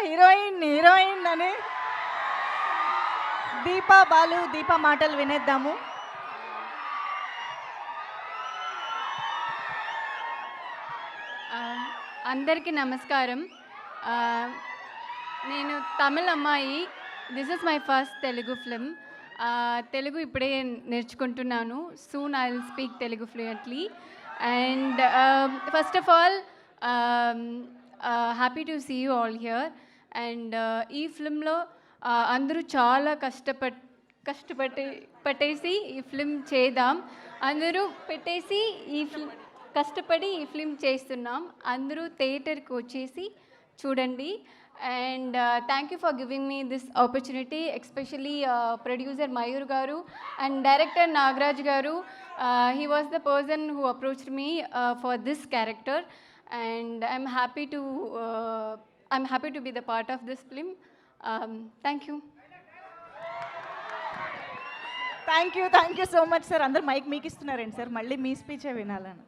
Heroine heroine అని. దీపా బాలు, దీప మాటలు వినేద్దాము. అందరికీ నమస్కారం. నేను తమిళ అమ్మాయి. This is my first Telugu film. Telugu ఇప్పుడే నేర్చుకుంటున్నాను. Soon I will speak Telugu fluently. And first of all happy to see you all here. And ఈ ఫిల్మ్లో అందరూ చాలా పట్టేసి ఈ ఫిల్మ్ చేద్దాం. అందరూ పెట్టేసి కష్టపడి ఈ ఫిల్మ్ చేస్తున్నాం. అందరూ థియేటర్కి వచ్చేసి చూడండి. And thank you for giving me this opportunity, especially producer Mayur గారు అండ్ డైరెక్టర్ నాగరాజ్ గారు. He was the person who approached me for this character. And I'm happy to be the part of this film. Thank you. Thank you so much sir. అందరు mic మీకు ఇస్తున్నారండి sir, మళ్ళీ మీ స్పీచే వినాలని.